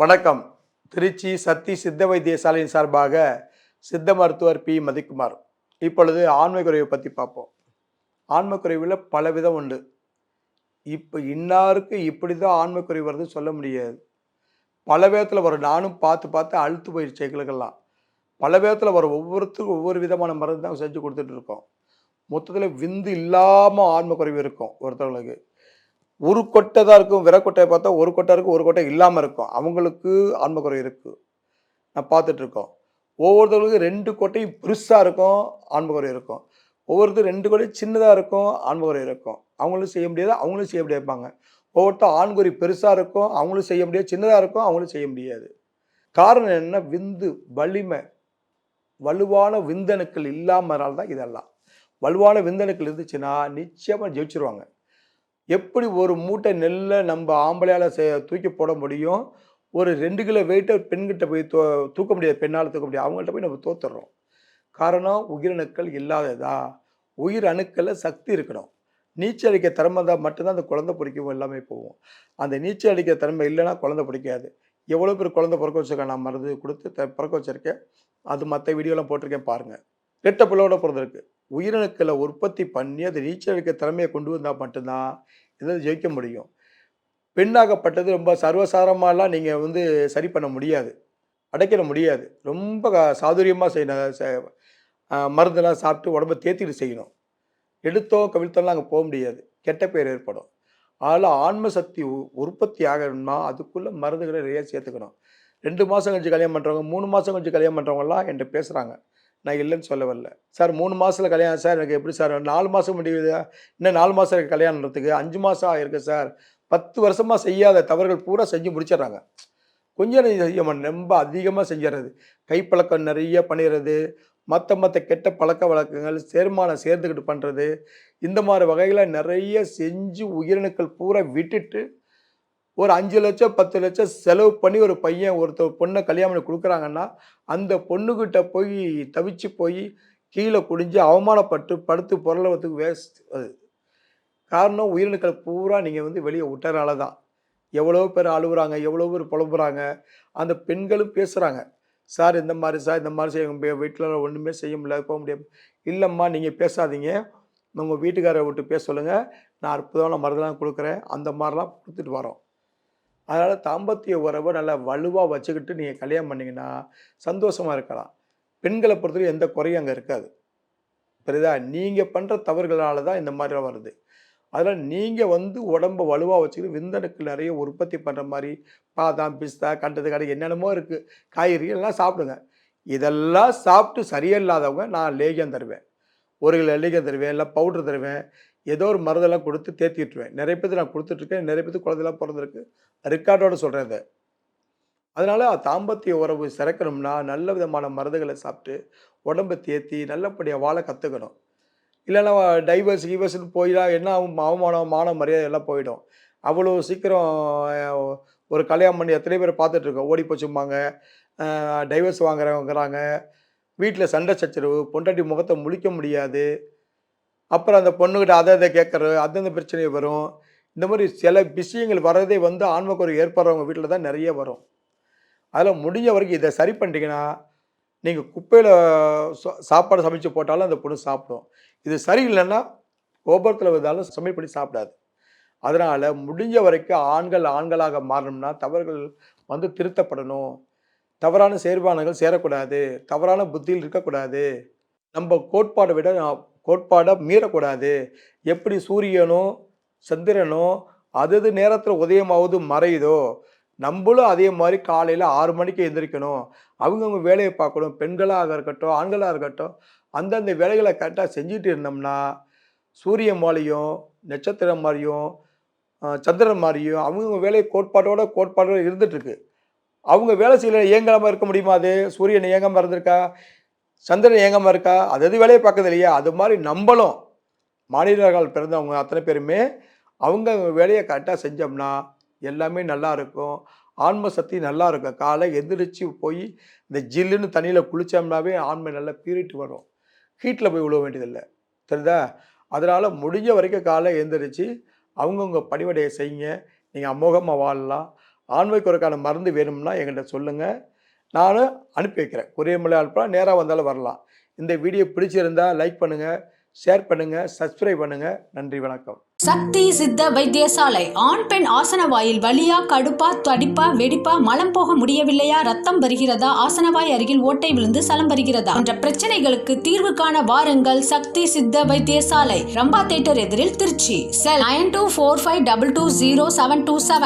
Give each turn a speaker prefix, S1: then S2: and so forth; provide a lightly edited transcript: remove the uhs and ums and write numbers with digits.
S1: வணக்கம். திருச்சி சத்தி சித்த வைத்தியசாலையின் சார்பாக சித்த மருத்துவர் பி மதிக்குமார். இப்பொழுது ஆண்மைக்குறைவை பற்றி பார்ப்போம். ஆண்மைக்குறைவில் பல விதம் உண்டு. இப்போ இன்னாருக்கு இப்படி தான் ஆண்மைக்குறை வருது சொல்ல முடியாது. பல விதத்தில் வரும். நானும் பார்த்து பார்த்து அழுத்து போயிடுச்சு எங்களுக்கெல்லாம். பல விதத்தில் வரும். ஒவ்வொருத்தருக்கும் ஒவ்வொரு விதமான மருந்து தான் செஞ்சு கொடுத்துட்டு இருக்கோம். மொத்தத்தில் விந்து இல்லாமல் ஆண்மைக்குறைவு இருக்கும் ஒருத்தவங்களுக்கு. ஒரு கொட்டை தான் இருக்கும். விரக்கொட்டையை பார்த்தா ஒரு கொட்டை இருக்கும், ஒரு கொட்டை இல்லாமல் இருக்கும். அவங்களுக்கு ஆண்மைக்குறை இருக்குது. நான் பார்த்துட்ருக்கோம். ஒவ்வொருத்தவங்களுக்கும் 2 கொட்டையும் பெருசாக இருக்கும், ஆண்மைக்குறை இருக்கும். ஒவ்வொருத்தரும் 2 கொட்டையும் சின்னதாக இருக்கும், ஆண்மைக்குறை இருக்கும். அவங்களும் செய்ய முடியாது, அவங்களும் செய்ய முடியாதுப்பாங்க. ஒவ்வொருத்தர் ஆண்குறி பெருசாக இருக்கும், அவங்களும் செய்ய முடியாது. சின்னதாக இருக்கும், அவங்களும் செய்ய முடியாது. காரணம் என்னன்னா, விந்து வலிமை, வலுவான விந்தணுக்கள் இல்லாமனால தான் இதெல்லாம். வலுவான விந்தணுக்கள் இருந்துச்சுன்னா நிச்சயமாக ஜெயிச்சிருவாங்க. எப்படி ஒரு மூட்டை நெல்லை நம்ம ஆம்பளையால் தூக்கி போட முடியும், ஒரு 2 கிலோ வெயிட்டை பெண்கிட்ட போய் தூக்க முடியாது, பெண்ணால் தூக்க முடியாது. அவங்கள்ட்ட போய் நம்ம தோத்துடுறோம். காரணம் உயிரணுக்கள் இல்லாததா. உயிர் அணுக்களில் சக்தி இருக்கணும். நீச்சல் அடிக்க திறமை தான் மட்டும்தான் அந்த குழந்தை பிடிக்கும், எல்லாமே போகும். அந்த நீச்சல் அடிக்கிற திறமை இல்லைன்னா குழந்தை பிடிக்காது. எவ்வளோ பேர் குழந்தை பிறக்க வச்சுருக்கேன், நான் மருந்து கொடுத்து பிறக்க வச்சுருக்கேன். அது மற்ற வீடியோலாம் போட்டிருக்கேன் பாருங்கள். கெட்ட பிள்ளையோட பிறந்திருக்கு. உயிரணுக்களை உற்பத்தி பண்ணி அது நீச்சல் அடிக்கிற திறமையை கொண்டு வந்தால் மட்டும்தான் இதில் ஜெயிக்க முடியும். பெண்ணாகப்பட்டது ரொம்ப சர்வசாதாரணமாலாம் நீங்கள் சரி பண்ண முடியாது, அடைக்கிற முடியாது. ரொம்ப சாதுரியமாக செய்யணும். மருந்தெல்லாம் சாப்பிட்டு உடம்பை தேத்திட்டு செய்யணும். எடுத்தோம் கவிழ்த்தோம்லாம் அங்கே போக முடியாது, கெட்ட பேர் ஏற்படும். அதில் ஆன்ம சக்தி உற்பத்தி ஆகணும்னா அதுக்குள்ளே மருந்துகளை நிறைய சேர்த்துக்கணும். 2 மாதம் கழிச்சு கல்யாணம் பண்ணுறவங்க, 3 மாதம் கழிச்சு கல்யாணம் பண்ணுறவங்கலாம் என்கிட்ட பேசுகிறாங்க. நான் இல்லைன்னு சொல்ல வரல. சார் 3 மாதத்தில் கல்யாணம் சார், எனக்கு எப்படி சார் 4 மாதம் முடியுது, இன்னும் 4 மாதம் இருக்குது கல்யாணத்துக்கு, 5 மாதம் ஆகிருக்கு சார். 10 வருஷமாக செய்யாத தவறுகள் பூரா செஞ்சு முடிச்சிடுறாங்க. கொஞ்சம் செய்ய மாட்டேன், ரொம்ப அதிகமாக செஞ்சிடறது. கைப்பழக்கம் நிறைய பண்ணிடுறது, மற்ற கெட்ட பழக்க வழக்கங்கள், செரிமானம் சேர்ந்துக்கிட்டு பண்ணுறது, இந்த மாதிரி வகைகளை நிறைய செஞ்சு உயிரணுக்கள் பூரா விட்டுட்டு ஒரு 5 லட்சம் 10 லட்சம் செலவு பண்ணி ஒரு பையன் ஒருத்தர் பொண்ணை கல்யாணம் பண்ணி கொடுக்குறாங்கன்னா, அந்த பொண்ணுக்கிட்ட போய் தவிச்சு போய் கீழே குடிஞ்சு அவமானப்பட்டு படுத்து பொருளவத்துக்கு வேஸ்ட் அது. காரணம் உயிரணுக்கள் பூரா நீங்கள் வெளியே விட்டனால தான். எவ்வளோ பேர் அழுகுறாங்க, எவ்வளோ பேர் புலம்புறாங்க. அந்த பெண்களும் பேசுகிறாங்க. சார் இந்த மாதிரி சார், இந்த மாதிரி செய்ய வீட்டில் ஒன்றுமே செய்ய முடியல, போக முடியாது. இல்லைம்மா நீங்கள் பேசாதீங்க, உங்கள் வீட்டுக்காரரை விட்டு பேச சொல்லுங்கள், நான் அற்புதமான மருந்தெல்லாம் கொடுக்குறேன். அந்த மாதிரிலாம் கொடுத்துட்டு வரோம். அதனால் தாம்பத்திய உறவை நல்லா வலுவாக வச்சுக்கிட்டு நீங்கள் கல்யாணம் பண்ணிங்கன்னா சந்தோஷமாக இருக்கலாம். பெண்களை பொறுத்தவரைக்கும் எந்த குறையும் அங்கே இருக்காது. புரியுதா? நீங்கள் பண்ணுற தவறுகளால் தான் இந்த மாதிரிலாம் வருது. அதனால் நீங்கள் உடம்பை வலுவாக வச்சுக்கிட்டு விந்தணுக்கள் நிறைய உற்பத்தி பண்ணுற மாதிரி பாதாம், பிஸ்தா, கண்டது கடை என்னென்னமோ இருக்குது, காய்கறிகள் எல்லாம் சாப்பிடுங்க. இதெல்லாம் சாப்பிட்டு சரியில்லாதவங்க நான் லேகியம் தருவேன். 1 கிலோ லேகியம் தருவேன், இல்லை பவுட்ரு தருவேன். ஏதோ ஒரு மருந்தெல்லாம் கொடுத்து தேத்தி விட்டுருவேன். நிறைய பேருக்கு நான் கொடுத்துட்ருக்கேன். நிறைய பேருக்கு குழந்தைலாம் பிறந்திருக்கு. ரெக்கார்டோடு சொல்கிறேன் இதை. அதனால் தாம்பத்திய உறவு சிறக்கணும்னா நல்ல விதமான மருந்துகளை சாப்பிட்டு உடம்பை தேத்தி நல்லபடியாக வாழ கற்றுக்கணும். இல்லைன்னா டைவர்ஸ் கீவர்ஸ்னு போயிடா என்ன ஆகும், அவமானம் மான மரியாதை எல்லாம் போயிடும். அவ்வளோ சீக்கிரம் ஒரு கல்யாணம் பண்ணி எத்தனை பேர் பார்த்துட்ருக்கோம், ஓடி போச்சும்பாங்க, டைவர்ஸ் வாங்குறவங்கிறாங்க. வீட்டில் சண்டை சச்சரவு, பொண்டாட்டி முகத்தை முழிக்க முடியாது. அப்புறம் அந்த பொண்ணுக்கிட்ட அதை கேட்குறது, அந்தந்த பிரச்சனை வரும். இந்த மாதிரி சில விஷயங்கள் வர்றதே ஆன்மக்குறை ஏற்படுறவங்க வீட்டில் தான் நிறைய வரும். அதில் முடிஞ்ச வரைக்கும் இதை சரி பண்ணிட்டீங்கன்னா, நீங்கள் குப்பையில் சாப்பாடு சமைச்சு போட்டாலும் அந்த பொண்ணு சாப்பிடும். இது சரியில்லைன்னா கோபுரத்தில் வந்தாலும் சமையல் பண்ணி சாப்பிடாது. அதனால் முடிஞ்ச வரைக்கும் ஆண்கள் ஆண்களாக மாறணும்னா தவறுகள் திருத்தப்படணும். தவறான செயற்பாடுகள் சேரக்கூடாது. தவறான புத்தியில் இருக்கக்கூடாது. நம்ம கோட்பாடை விட கோட்பாடை மீறக்கூடாது. எப்படி சூரியனோ சந்திரனோ அது நேரத்தில் உதயமாவது மறையுதோ, நம்மளும் அதே மாதிரி காலையில் 6 மணிக்கு எந்திரிக்கணும். அவங்கவுங்க வேலையை பார்க்கணும். பெண்களாக இருக்கட்டும், ஆண்களாக இருக்கட்டும், அந்தந்த வேலைகளை கரெக்டாக செஞ்சுட்டு இருந்தோம்னா சூரியன் மாதிரியும், நட்சத்திரம் மாதிரியும், சந்திரன் மாதிரியும் அவங்கவுங்க வேலை கோட்பாடோடு இருந்துகிட்ருக்கு. அவங்க வேலை செய்யல இயங்காமல் இருக்க முடியுமா? அது சூரியன் இயங்காமல் இருந்திருக்கா? சந்திரன் இயங்காமல் இருக்கா? அது வேலையை பார்க்குது இல்லையா? அது மாதிரி நம்மளும் மாநிலங்கள் பிறந்தவங்க அத்தனை பேருமே அவங்க வேலையை கரெக்டாக செஞ்சோம்னா எல்லாமே நல்லா இருக்கும். ஆன்ம சக்தி நல்லா இருக்கும். காலை எந்திரிச்சு போய் இந்த ஜில்லுன்னு தண்ணியில் குளித்தோம்னாவே ஆன்மை நல்லா பீறிட்டு வரும். ஹீட்டில் போய் விழுவ வேண்டியதில்லை. தெரியுதா? அதனால் முடிஞ்ச வரைக்கும் காலை எந்திரிச்சு அவங்கவுங்க பணிவிடையை செய்யுங்க. நீங்கள் அமோகமாக வாழலாம். ஆண்மைக்குறைக்கான மருந்து வேணும்னா என்கிட்ட சொல்லுங்கள், நானும் அனுப்பி வைக்கிறேன். கொரியர் மூலம் அனுப்பலாம், நேராக வந்தாலும் வரலாம். இந்த வீடியோ பிடிச்சிருந்தா லைக் பண்ணுங்கள், ஷேர் பண்ணுங்கள், சப்ஸ்கிரைப் பண்ணுங்கள். நன்றி, வணக்கம்.
S2: சக்தி சித்த வைத்தியசாலை. ஆண் பெண் ஆசனவாயில் வலியா, கடுப்பா, தடிப்பா, வெடிப்பா, மலம் போக முடியவில்லையா, ரத்தம் வருகிறதா, ஆசனவாய் அருகில் ஓட்டை விழுந்து சலம் வருகிறதா என்ற பிரச்சனைகளுக்கு தீர்வு காண வாருங்கள். சக்தி சித்த வைத்தியசாலை, ரம்பா தியேட்டர் எதிரில், திருச்சி. செல் 9245220727.